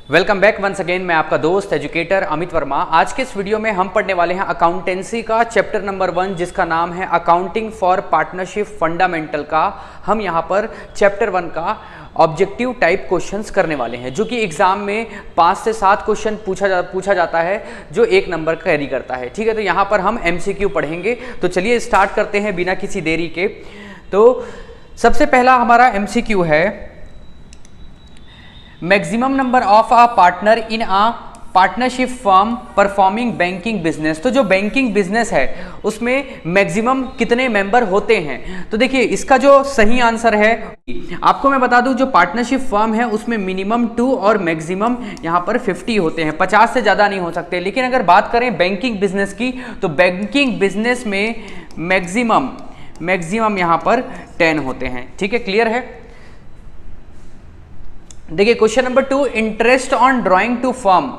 Welcome back once again. मैं आपका दोस्त एजुकेटर अमित वर्मा। आज के इस वीडियो में हम पढ़ने वाले हैं अकाउंटेंसी का चैप्टर नंबर 1 जिसका नाम है अकाउंटिंग फॉर पार्टनरशिप फंडामेंटल का। हम यहाँ पर चैप्टर 1 का ऑब्जेक्टिव टाइप क्वेश्चंस करने वाले हैं जो कि एग्जाम में 5 से 7 क्वेश्चन पूछा जाता है जो 1 नंबर कैरी करता है। ठीक है, तो यहाँ पर हम MCQ पढ़ेंगे। तो चलिए स्टार्ट करते हैं बिना किसी देरी के। तो सबसे पहला हमारा MCQ है, maximum number of a partner in a partnership firm performing banking business. तो जो बैंकिंग बिजनेस है उसमें मैक्सिमम कितने मेंबर होते हैं? तो देखिए इसका जो सही आंसर है, आपको मैं बता दूं जो पार्टनरशिप फर्म है उसमें मिनिमम 2 और मैक्सिमम यहाँ पर 50 होते हैं, 50 से ज़्यादा नहीं हो सकते। लेकिन अगर बात करें बैंकिंग बिजनेस की तो बैंकिंग बिजनेस में मैक्सिमम यहाँ पर 10 होते हैं। ठीक है, क्लियर है। देखिए question number 2, interest on drawing to firm,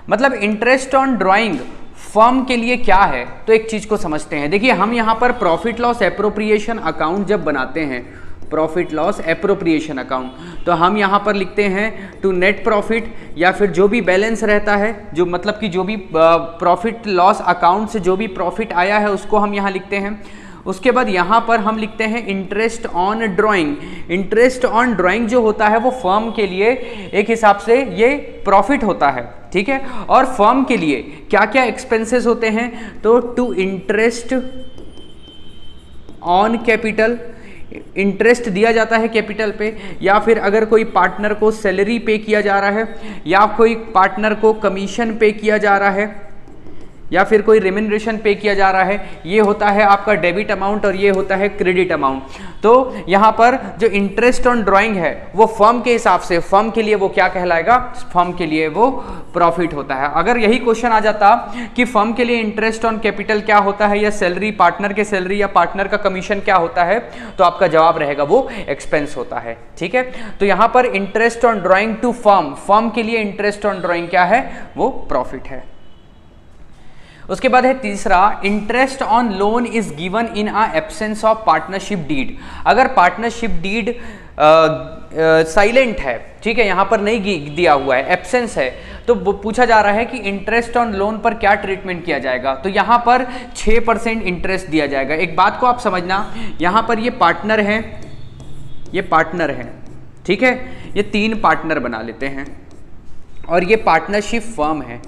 मतलब इंटरेस्ट ऑन ड्राइंग फर्म के लिए क्या है? तो एक चीज को समझते हैं। देखिए हम यहाँ पर प्रॉफिट लॉस एप्रोप्रिएशन अकाउंट जब बनाते हैं, प्रॉफिट लॉस एप्रोप्रिएशन अकाउंट, तो हम यहाँ पर लिखते हैं टू नेट प्रॉफिट, या फिर जो भी बैलेंस रहता है, जो मतलब कि जो भी प्रॉफिट लॉस अकाउंट से जो भी प्रॉफिट आया है उसको हम यहाँ लिखते हैं। उसके बाद यहाँ पर हम लिखते हैं interest on drawing. Interest on drawing जो होता है वो फर्म के लिए एक हिसाब से ये प्रॉफिट होता है। ठीक है, और फर्म के लिए क्या क्या एक्सपेंसेस होते हैं? तो to interest on capital, interest दिया जाता है कैपिटल पे, या फिर अगर कोई पार्टनर को सैलरी पे किया जा रहा है, या कोई पार्टनर को कमीशन पे किया जा रहा है, या फिर कोई रेम्यूनरेशन पे किया जा रहा है, ये होता है आपका डेबिट अमाउंट और ये होता है क्रेडिट अमाउंट। तो यहाँ पर जो इंटरेस्ट ऑन ड्राइंग है वो फर्म के हिसाब से, फर्म के लिए वो क्या कहलाएगा? फर्म के लिए वो प्रॉफिट होता है। अगर यही क्वेश्चन आ जाता कि फर्म के लिए इंटरेस्ट ऑन कैपिटल क्या होता है, या सैलरी, पार्टनर के सैलरी या पार्टनर का कमीशन क्या होता है, तो आपका जवाब रहेगा वो एक्सपेंस होता है। ठीक है, तो यहाँ पर interest on drawing to firm, firm के लिए इंटरेस्ट ऑन ड्राइंग क्या है? वो प्रॉफिट है। उसके बाद है तीसरा, interest on loan is given in a absence of partnership deed. अगर पार्टनरशिप डीड साइलेंट है, ठीक है, यहाँ पर नहीं दिया हुआ है, एब्सेंस है, तो पूछा जा रहा है कि इंटरेस्ट ऑन लोन पर क्या ट्रीटमेंट किया जाएगा? तो यहाँ पर 6% इंटरेस्ट दिया जाएगा। एक बात को आप समझना, यहाँ पर ये पार्टनर है, ये पार्टनर है, ठीक है, ये 3 पार्टनर बना लेते हैं और ये पार्टनरशिप फर्म है।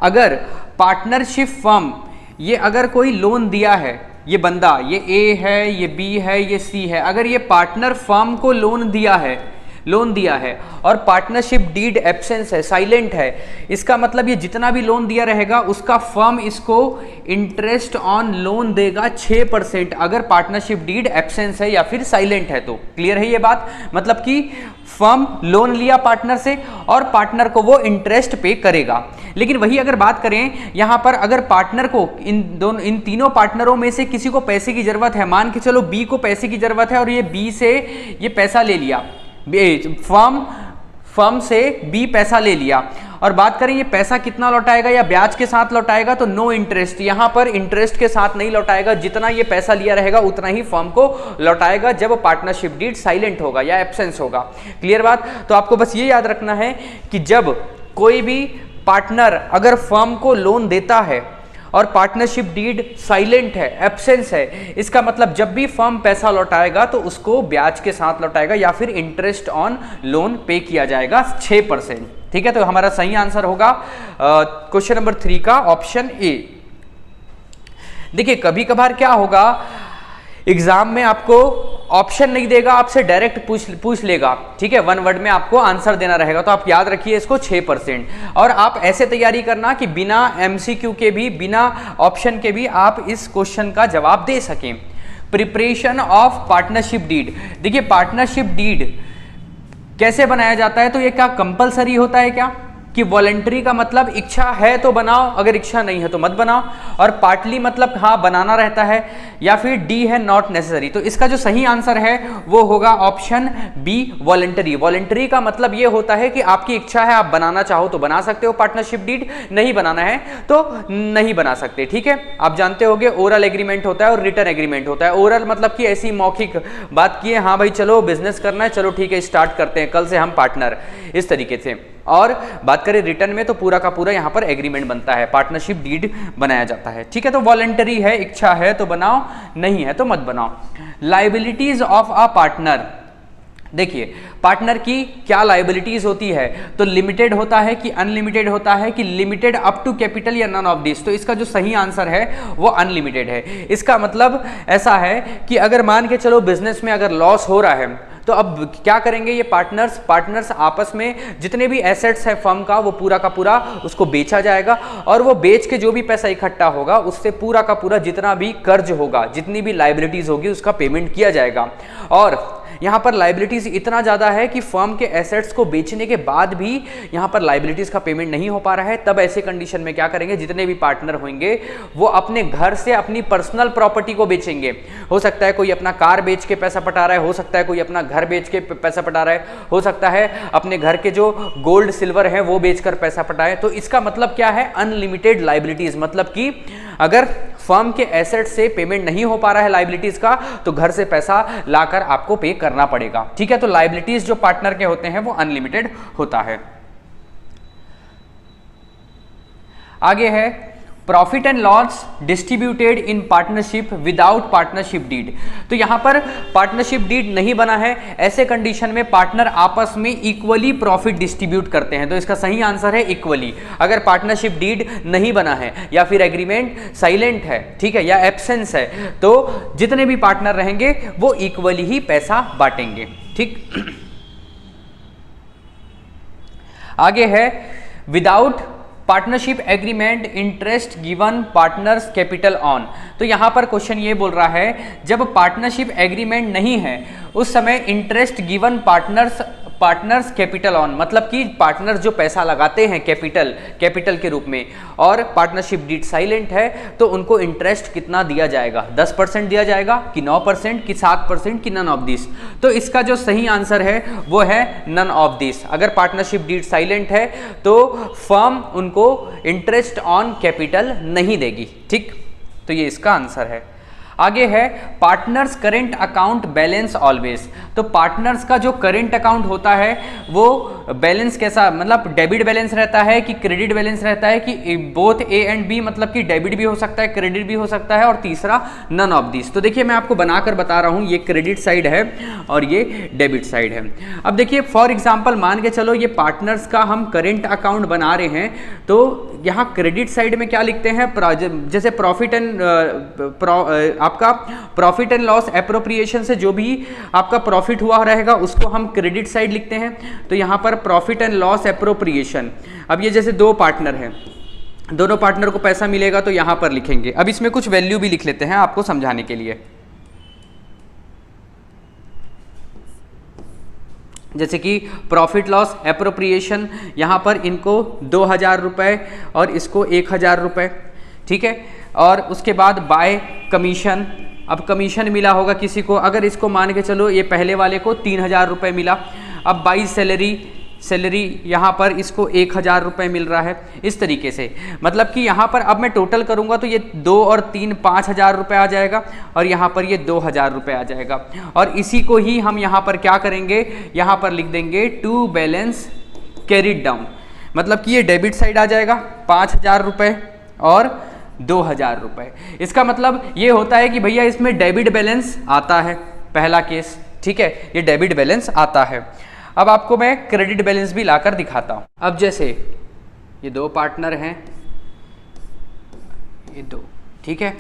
अगर पार्टनरशिप फर्म ये अगर कोई लोन दिया है, ये बंदा, ये A है, ये B है, ये C है, अगर ये पार्टनर फर्म को लोन दिया है और पार्टनरशिप डीड एब्सेंस है, साइलेंट है, इसका मतलब ये जितना भी लोन दिया रहेगा उसका फर्म इसको इंटरेस्ट ऑन लोन देगा 6%, अगर पार्टनरशिप डीड एब्सेंस है या फिर साइलेंट है तो। क्लियर है ये बात? मतलब कि फर्म लोन लिया पार्टनर से और पार्टनर को वो इंटरेस्ट पे करेगा। लेकिन वही अगर बात करें यहाँ पर, अगर पार्टनर को इन तीनों पार्टनरों में से किसी को पैसे की जरूरत है, मान के चलो B को पैसे की जरूरत है और ये B से ये पैसा ले लिया, फर्म से B पैसा ले लिया, और बात करें ये पैसा कितना लौटाएगा या ब्याज के साथ लौटाएगा, तो नो इंटरेस्ट, यहाँ पर इंटरेस्ट के साथ नहीं लौटाएगा, जितना ये पैसा लिया रहेगा उतना ही फर्म को लौटाएगा जब पार्टनरशिप डीड साइलेंट होगा या एब्सेंस होगा। क्लियर बात? तो आपको बस ये याद रखना है कि जब कोई भी पार्टनर अगर फर्म को लोन देता है और पार्टनरशिप डीड साइलेंट है, एब्सेंस है, इसका मतलब जब भी फर्म पैसा लौटाएगा तो उसको ब्याज के साथ लौटाएगा या फिर इंटरेस्ट ऑन लोन पे किया जाएगा 6%। ठीक है, तो हमारा सही आंसर होगा क्वेश्चन नंबर 3 का ऑप्शन A। देखिए कभी कभार क्या होगा, एग्जाम में आपको ऑप्शन नहीं देगा, आपसे डायरेक्ट पूछ लेगा। ठीक है, 1 वर्ड में आपको आंसर देना रहेगा, तो आप याद रखिए इसको 6%। और आप ऐसे तैयारी करना कि बिना MCQ के भी, बिना ऑप्शन के भी आप इस क्वेश्चन का जवाब दे सकें। प्रिपरेशन ऑफ पार्टनरशिप डीड, देखिए पार्टनरशिप डीड कैसे बनाया जाता है? तो ये क्या कंपलसरी होता है क्या? कि वॉलंटरी का मतलब इच्छा है तो बनाओ, अगर इच्छा नहीं है तो मत बनाओ, और पार्टली मतलब हाँ बनाना रहता है, या फिर D है नॉट नेसेसरी। तो इसका जो सही आंसर है वो होगा ऑप्शन B, वॉलंटरी। वॉलंटरी का मतलब ये होता है कि आपकी इच्छा है, आप बनाना चाहो तो बना सकते हो पार्टनरशिप डीड, नहीं बनाना है तो नहीं बना सकते। ठीक है, आप जानते होंगे ओरल एग्रीमेंट होता है और रिटन एग्रीमेंट होता है। ओरल मतलब कि ऐसी मौखिक बात की है, हाँ भाई चलो बिजनेस करना है, चलो ठीक है स्टार्ट करते हैं, कल से हम पार्टनर, इस तरीके से। और बात करें रिटर्न में तो पूरा का पूरा यहाँ पर एग्रीमेंट बनता है, पार्टनरशिप डीड बनाया जाता है। ठीक है, तो वॉलंटरी है, इच्छा है तो बनाओ, नहीं है तो मत बनाओ। लायबिलिटीज ऑफ अ पार्टनर, देखिए पार्टनर की क्या लायबिलिटीज होती है, तो लिमिटेड होता है कि अनलिमिटेड होता है कि लिमिटेड अप टू कैपिटल या नन ऑफ दिस, तो इसका जो सही आंसर है वो अनलिमिटेड है। इसका मतलब ऐसा है कि अगर मान के चलो बिजनेस में अगर लॉस हो रहा है तो अब क्या करेंगे ये पार्टनर्स आपस में जितने भी एसेट्स है फर्म का वो पूरा का पूरा उसको बेचा जाएगा और वो बेच के जो भी पैसा इकट्ठा होगा उससे पूरा का पूरा जितना भी कर्ज होगा, जितनी भी लायबिलिटीज होगी उसका पेमेंट किया जाएगा। और यहाँ पर लायबिलिटीज इतना ज़्यादा है कि फर्म के एसेट्स को बेचने के बाद भी यहाँ पर लायबिलिटीज का पेमेंट नहीं हो पा रहा है, तब ऐसे कंडीशन में क्या करेंगे, जितने भी पार्टनर होंगे वो अपने घर से अपनी पर्सनल प्रॉपर्टी को बेचेंगे। हो सकता है कोई अपना कार बेच के पैसा पटा रहा है, हो सकता है कोई अपना घर बेच के पैसा पटा रहा है, हो सकता है अपने घर के जो गोल्ड सिल्वर है वो बेचकर पैसा पटाए। तो इसका मतलब क्या है, अनलिमिटेड लायबिलिटीज, मतलब कि अगर फर्म के एसेट से पेमेंट नहीं हो पा रहा है लायबिलिटीज का तो घर से पैसा लाकर आपको पे करना पड़ेगा। ठीक है, तो लायबिलिटीज जो पार्टनर के होते हैं वो अनलिमिटेड होता है। आगे है profit and loss distributed in partnership without partnership deed. तो यहां पर पार्टनरशिप डीड नहीं बना है, ऐसे कंडीशन में पार्टनर आपस में इक्वली प्रॉफिट डिस्ट्रीब्यूट करते हैं, तो इसका सही आंसर है इक्वली। अगर पार्टनरशिप डीड नहीं बना है या फिर एग्रीमेंट साइलेंट है, ठीक है, या एब्सेंस है, तो जितने भी पार्टनर रहेंगे वो इक्वली ही पैसा बांटेंगे। ठीक, आगे है without partnership agreement interest given partners capital on. तो यहां पर क्वेश्चन ये बोल रहा है जब पार्टनरशिप एग्रीमेंट नहीं है उस समय interest given partners capital on, मतलब कि पार्टनर्स जो पैसा लगाते हैं कैपिटल के रूप में और पार्टनरशिप डीड साइलेंट है तो उनको इंटरेस्ट कितना दिया जाएगा, 10% दिया जाएगा कि 9% कि 7% कि नन ऑफ दिस। तो इसका जो सही आंसर है वो है नन ऑफ दिस। अगर पार्टनरशिप डीड साइलेंट है तो फर्म उनको इंटरेस्ट ऑन कैपिटल नहीं देगी। ठीक, तो ये इसका आंसर है। आगे है partners current account balance always. तो पार्टनर्स का जो करेंट अकाउंट होता है वो बैलेंस कैसा, मतलब डेबिट बैलेंस रहता है कि क्रेडिट बैलेंस रहता है कि बोथ ए एंड बी, मतलब कि डेबिट भी हो सकता है क्रेडिट भी हो सकता है, और तीसरा नन ऑफ दिस। तो देखिए मैं आपको बनाकर बता रहा हूँ, ये क्रेडिट साइड है और ये डेबिट साइड है। अब देखिए फॉर एग्जाम्पल मान के चलो ये पार्टनर्स का हम करेंट अकाउंट बना रहे हैं, तो यहाँ क्रेडिट साइड में क्या लिखते हैं, जैसे प्रॉफिट एंड आपका प्रॉफिट एंड लॉस एप्रोप्रिएशन से जो भी आपका प्रॉफिट हुआ रहेगा उसको हम क्रेडिट साइड लिखते हैं। तो यहाँ पर प्रॉफिट एंड लॉस एप्रोप्रिएशन, अब ये जैसे दो पार्टनर हैं, दोनों पार्टनर को पैसा मिलेगा तो यहाँ पर लिखेंगे। अब इसमें कुछ वैल्यू भी लिख लेते हैं आपको समझाने के लिए, जैसे कि प्रॉफिट लॉस एप्रोप्रिएशन, यहाँ पर इनको 2000 रुपये और इसको 1000 रुपये, ठीक है। और उसके बाद बाय कमीशन, अब कमीशन मिला होगा किसी को, अगर इसको मान के चलो ये पहले वाले को 3000 रुपये मिला। अब बाई सैलरी यहाँ पर इसको 1000 रुपये मिल रहा है। इस तरीके से मतलब कि यहाँ पर अब मैं टोटल करूँगा तो ये 2 और 3 5000 रुपये आ जाएगा और यहाँ पर ये 2000 रुपये आ जाएगा। और इसी को ही हम यहाँ पर क्या करेंगे, यहाँ पर लिख देंगे टू बैलेंस कैरिड डाउन, मतलब कि ये डेबिट साइड आ जाएगा 5000 रुपये और 2000 रुपये। इसका मतलब ये होता है कि भैया इसमें डेबिट बैलेंस आता है, पहला केस, ठीक है, ये डेबिट बैलेंस आता है। अब आपको मैं क्रेडिट बैलेंस भी लाकर दिखाता हूँ। अब जैसे ये दो पार्टनर हैं, ये दो, ठीक है।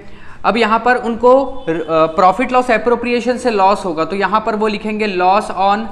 अब यहाँ पर उनको प्रॉफिट लॉस एप्रोप्रिएशन से लॉस होगा तो यहाँ पर वो लिखेंगे loss on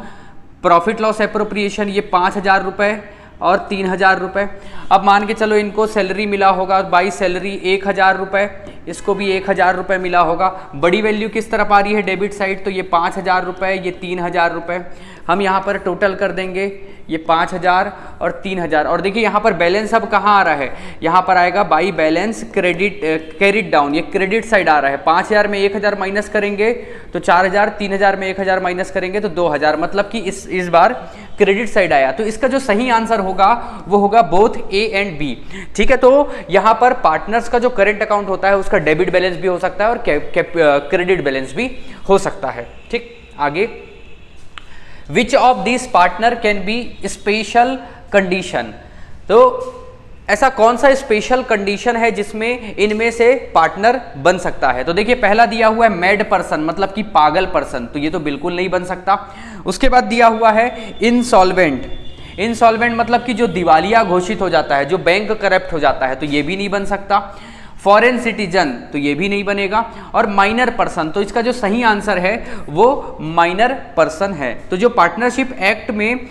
profit loss appropriation, ये 5000 रुपये और 3000 रुपये। अब मान के चलो इनको सैलरी मिला होगा बाई सैलरी 1000 रुपये, इसको भी 1000 रुपये मिला होगा। बड़ी वैल्यू किस तरफ आ रही है, डेबिट साइड, तो ये 5000 रुपये, ये 3000 रुपये। हम यहाँ पर टोटल कर देंगे, ये 5000 और 3000। और देखिए यहाँ पर बैलेंस अब कहाँ आ रहा है, यहाँ पर आएगा बाई बैलेंस कैरिड डाउन, ये क्रेडिट साइड आ रहा है। 5000 में 1000 माइनस करेंगे तो 4000, 3000 में 1000 माइनस करेंगे तो 2000, मतलब कि इस बार क्रेडिट साइड आया। तो इसका जो सही आंसर होगा वो होगा बोथ ए एंड बी, ठीक है। तो यहाँ पर पार्टनर्स का जो करेंट अकाउंट होता है उसका डेबिट बैलेंस भी हो सकता है और क्रेडिट बैलेंस भी हो सकता है, ठीक। आगे, which of this partner can be special condition. तो ऐसा कौन सा स्पेशल कंडीशन है जिसमें इनमें से पार्टनर बन सकता है? तो देखिए पहला दिया हुआ है मैड पर्सन, मतलब कि पागल पर्सन, तो ये तो बिल्कुल नहीं बन सकता। उसके बाद दिया हुआ है इंसॉल्वेंट, इंसॉल्वेंट मतलब कि जो दिवालिया घोषित हो जाता है, जो बैंक करप्ट हो जाता है, तो ये भी नहीं बन सकता। फॉरेन सिटीजन, तो ये भी नहीं बनेगा। और माइनर पर्सन, तो इसका जो सही आंसर है वो माइनर पर्सन है। तो जो पार्टनरशिप एक्ट में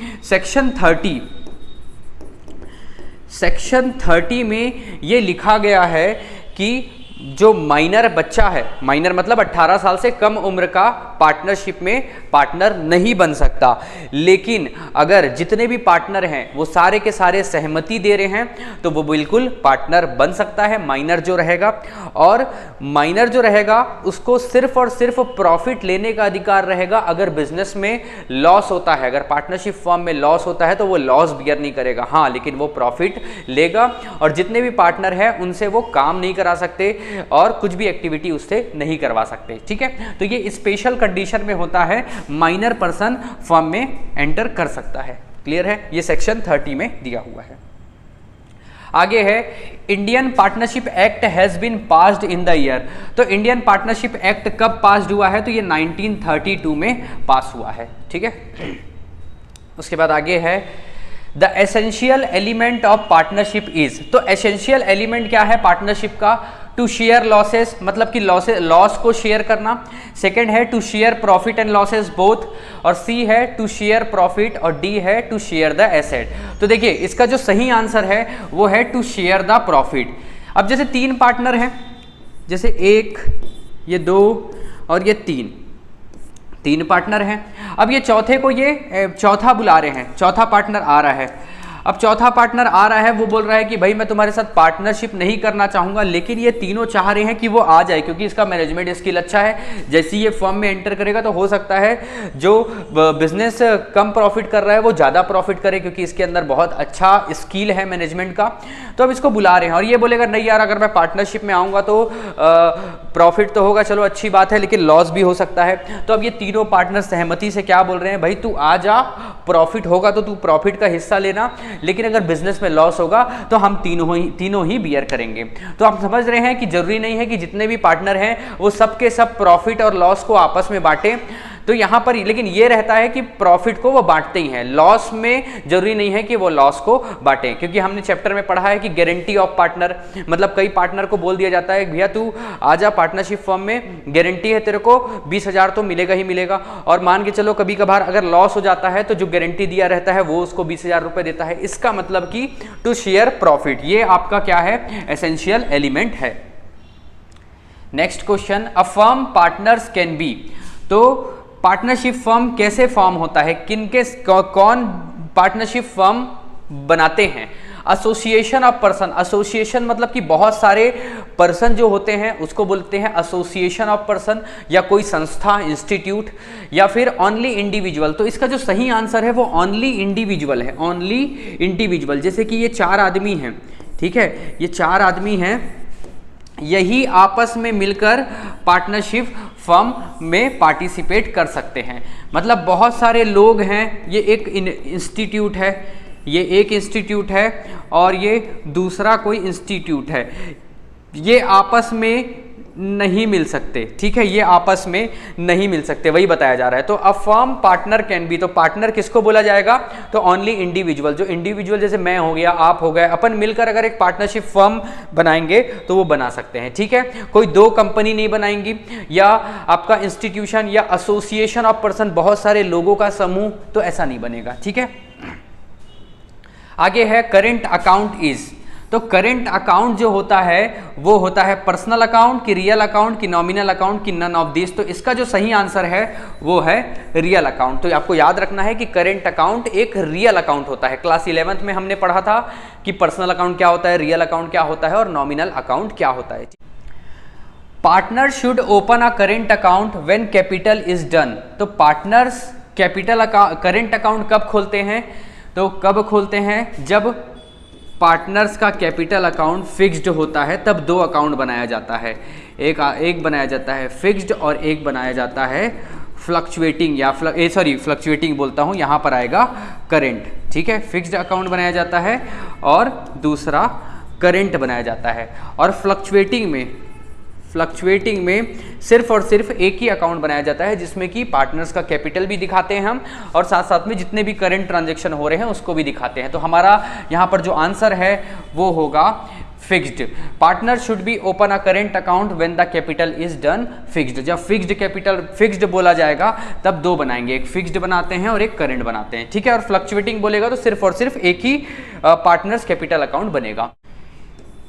सेक्शन 30 में ये लिखा गया है कि जो माइनर बच्चा है, माइनर मतलब 18 साल से कम उम्र का पार्टनरशिप में पार्टनर नहीं बन सकता। लेकिन अगर जितने भी पार्टनर हैं वो सारे के सारे सहमति दे रहे हैं तो वो बिल्कुल पार्टनर बन सकता है, माइनर जो रहेगा। और माइनर जो रहेगा उसको सिर्फ और सिर्फ प्रॉफिट लेने का अधिकार रहेगा अगर बिजनेस में लॉस होता है। अगर पार्टनरशिप फर्म में लॉस होता है तो वो लॉस बियर नहीं करेगा, हाँ, लेकिन वो प्रॉफिट लेगा। और जितने भी पार्टनर हैं उनसे वो काम नहीं करा सकते और कुछ भी एक्टिविटी उससे नहीं करवा सकते। ठीक है, तो ये स्पेशल कंडीशन में होता है, माइनर पर्सन फर्म में एंटर कर सकता है। क्लियर है, ये सेक्शन 30 में दिया हुआ है। आगे है Indian partnership act has been passed in the year. तो इंडियन पार्टनरशिप एक्ट कब पास्ड हुआ है? तो ये 1932 में पास हुआ है। ठीक है, उसके बाद आगे है the essential element of partnership is. तो एसेंशियल एलिमेंट क्या है पार्टनरशिप का? टू शेयर लॉसेस, मतलब कि लॉस को शेयर करना। सेकंड है to share profit and losses both. और सी है टू शेयर प्रॉफिट और डी है टू शेयर द एसेट। तो देखिए इसका जो सही आंसर है वो है टू शेयर द प्रॉफिट। अब जैसे 3 पार्टनर हैं, जैसे 1, ये 2 और ये 3 पार्टनर हैं। अब ये चौथे को ये चौथा बुला रहे हैं, चौथा पार्टनर आ रहा है। अब चौथा पार्टनर आ रहा है, वो बोल रहा है कि भाई मैं तुम्हारे साथ पार्टनरशिप नहीं करना चाहूंगा, लेकिन ये तीनों चाह रहे हैं कि वो आ जाए क्योंकि इसका मैनेजमेंट स्किल अच्छा है। जैसे ये फर्म में एंटर करेगा तो हो सकता है जो बिजनेस कम प्रॉफिट कर रहा है वो ज़्यादा प्रॉफिट करे क्योंकि इसके अंदर बहुत अच्छा स्किल है मैनेजमेंट का। तो अब इसको बुला रहे हैं और ये बोलेगा नहीं यार, अगर मैं पार्टनरशिप में आऊँगा तो प्रॉफिट तो होगा, चलो अच्छी बात है, लेकिन लॉस भी हो सकता है। तो अब ये तीनों पार्टनर सहमति से क्या बोल रहे हैं, भाई तू आ जा, प्रॉफिट होगा तो तू प्रॉफिट का हिस्सा लेना, लेकिन अगर बिजनेस में लॉस होगा तो हम तीनों ही बियर करेंगे। तो आप समझ रहे हैं कि जरूरी नहीं है कि जितने भी पार्टनर हैं वो सब के सब प्रॉफिट और लॉस को आपस में बांटें। तो यहाँ पर लेकिन ये रहता है कि प्रॉफिट को वो बांटते ही हैं, लॉस में जरूरी नहीं है कि वो लॉस को बांटें, क्योंकि हमने चैप्टर में पढ़ा है कि गारंटी ऑफ पार्टनर, मतलब कई पार्टनर को बोल दिया जाता है भैया तू आजा पार्टनरशिप फर्म में, गारंटी है तेरे को 20,000 तो मिलेगा ही मिलेगा। और मान के चलो कभी कभार अगर लॉस हो जाता है तो जो गारंटी दिया रहता है वो उसको 20,000 रुपये देता है। इसका मतलब कि टू शेयर प्रॉफिट, ये आपका क्या है, एसेंशियल एलिमेंट है। Next question, a firm partners can be. तो पार्टनरशिप फर्म कैसे फॉर्म होता है, किनके कौन पार्टनरशिप फर्म बनाते हैं? एसोसिएशन ऑफ पर्सन, एसोसिएशन मतलब कि बहुत सारे पर्सन जो होते हैं उसको बोलते हैं एसोसिएशन ऑफ पर्सन, या कोई संस्था, इंस्टीट्यूट, या फिर ओनली इंडिविजुअल। तो इसका जो सही आंसर है वो ओनली इंडिविजुअल है, ओनली इंडिविजुअल। जैसे कि ये 4 आदमी हैं, ठीक है, ये 4 आदमी हैं, यही आपस में मिलकर पार्टनरशिप फर्म में पार्टिसिपेट कर सकते हैं। मतलब बहुत सारे लोग हैं, ये एक इंस्टीट्यूट है, ये एक इंस्टीट्यूट है और ये दूसरा कोई इंस्टीट्यूट है, ये आपस में नहीं मिल सकते, ठीक है, ये आपस में नहीं मिल सकते, वही बताया जा रहा है। तो a firm partner can be, तो पार्टनर किसको बोला जाएगा, तो ओनली इंडिविजुअल। जो इंडिविजुअल जैसे मैं हो गया, आप हो गए, अपन मिलकर अगर एक पार्टनरशिप फर्म बनाएंगे तो वो बना सकते हैं, ठीक है। कोई 2 कंपनी नहीं बनाएंगी, या आपका इंस्टीट्यूशन या एसोसिएशन ऑफ पर्सन, बहुत सारे लोगों का समूह, तो ऐसा नहीं बनेगा, ठीक है। आगे है करेंट अकाउंट इज। तो करेंट अकाउंट जो होता है वो होता है पर्सनल अकाउंट की, रियल अकाउंट की, नॉमिनल अकाउंट की, नन ऑफ दिस। तो इसका जो सही आंसर है वो है रियल अकाउंट। तो आपको याद रखना है कि करेंट अकाउंट एक रियल अकाउंट होता है। क्लास 11th में हमने पढ़ा था कि पर्सनल अकाउंट क्या होता है, रियल अकाउंट क्या होता है और नॉमिनल अकाउंट क्या होता है। Partner should open a current account when capital is done. तो पार्टनर्स कैपिटल करेंट अकाउंट कब खोलते हैं, तो कब खोलते हैं, जब पार्टनर्स का कैपिटल अकाउंट फिक्स्ड होता है, तब 2 अकाउंट बनाया जाता है। एक बनाया जाता है फिक्स्ड और एक बनाया जाता है फ्लक्चुएटिंग या फ्लक्चुएटिंग बोलता हूँ, यहाँ पर आएगा करेंट। ठीक है, फिक्स्ड अकाउंट बनाया जाता है और दूसरा करेंट बनाया जाता है। और फ्लक्चुएटिंग में सिर्फ और सिर्फ एक ही अकाउंट बनाया जाता है जिसमें कि पार्टनर्स का कैपिटल भी दिखाते हैं हम, और साथ साथ में जितने भी करंट ट्रांजैक्शन हो रहे हैं उसको भी दिखाते हैं। तो हमारा यहाँ पर जो आंसर है वो होगा fixed. Partner should be open a current account when the capital is done fixed. जब फिक्स्ड बोला जाएगा तब दो बनाएंगे, एक फिक्स्ड बनाते हैं और एक करेंट बनाते हैं। ठीक है, और फ्लक्चुएटिंग बोलेगा तो सिर्फ और सिर्फ एक ही पार्टनर्स कैपिटल अकाउंट बनेगा।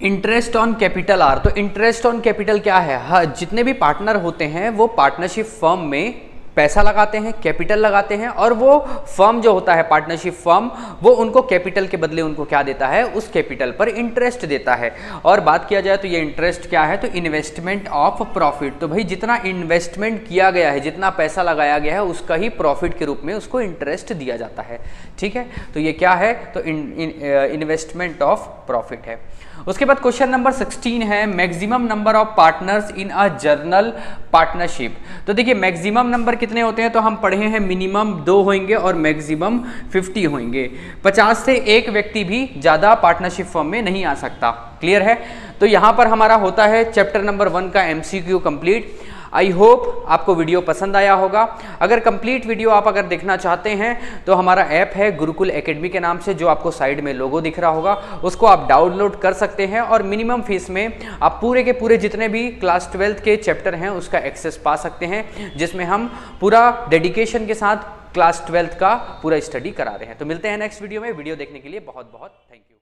इंटरेस्ट ऑन कैपिटल आर, तो इंटरेस्ट ऑन कैपिटल क्या है? हाँ, जितने भी पार्टनर होते हैं वो पार्टनरशिप फर्म में पैसा लगाते हैं, कैपिटल लगाते हैं, और वो फर्म जो होता है पार्टनरशिप फर्म, वो उनको कैपिटल के बदले उनको क्या देता है? उस कैपिटल पर इंटरेस्ट देता है। और बात किया जाए तो ये इंटरेस्ट क्या है? तो इन्वेस्टमेंट ऑफ प्रॉफिट। तो भाई जितना इन्वेस्टमेंट किया गया है, जितना पैसा लगाया गया है, उसका ही प्रॉफिट के रूप में उसको इंटरेस्ट दिया जाता है। ठीक है, तो ये क्या है? तो इन्वेस्टमेंट ऑफ प्रॉफिट है। उसके बाद क्वेश्चन नंबर 16 है maximum number of partners in a journal partnership. तो देखिए मैक्सिमम नंबर कितने होते हैं? तो हम पढ़े हैं मिनिमम 2 होंगे और मैक्सिमम 50 होंगे। 50 से एक व्यक्ति भी ज़्यादा पार्टनरशिप फर्म में नहीं आ सकता। क्लियर है? तो यहाँ पर हमारा होता है चैप्टर नंबर 1 का MCQ कंप्लीट। आई होप आपको वीडियो पसंद आया होगा। अगर कंप्लीट वीडियो आप अगर देखना चाहते हैं तो हमारा ऐप है गुरुकुल एकेडमी के नाम से, जो आपको साइड में लोगो दिख रहा होगा, उसको आप डाउनलोड कर सकते हैं और मिनिमम फीस में आप पूरे के पूरे जितने भी क्लास 12th के चैप्टर हैं उसका एक्सेस पा सकते हैं, जिसमें हम पूरा डेडिकेशन के साथ क्लास 12th का पूरा स्टडी करा रहे हैं। तो मिलते हैं नेक्स्ट वीडियो में। वीडियो देखने के लिए बहुत बहुत थैंक यू।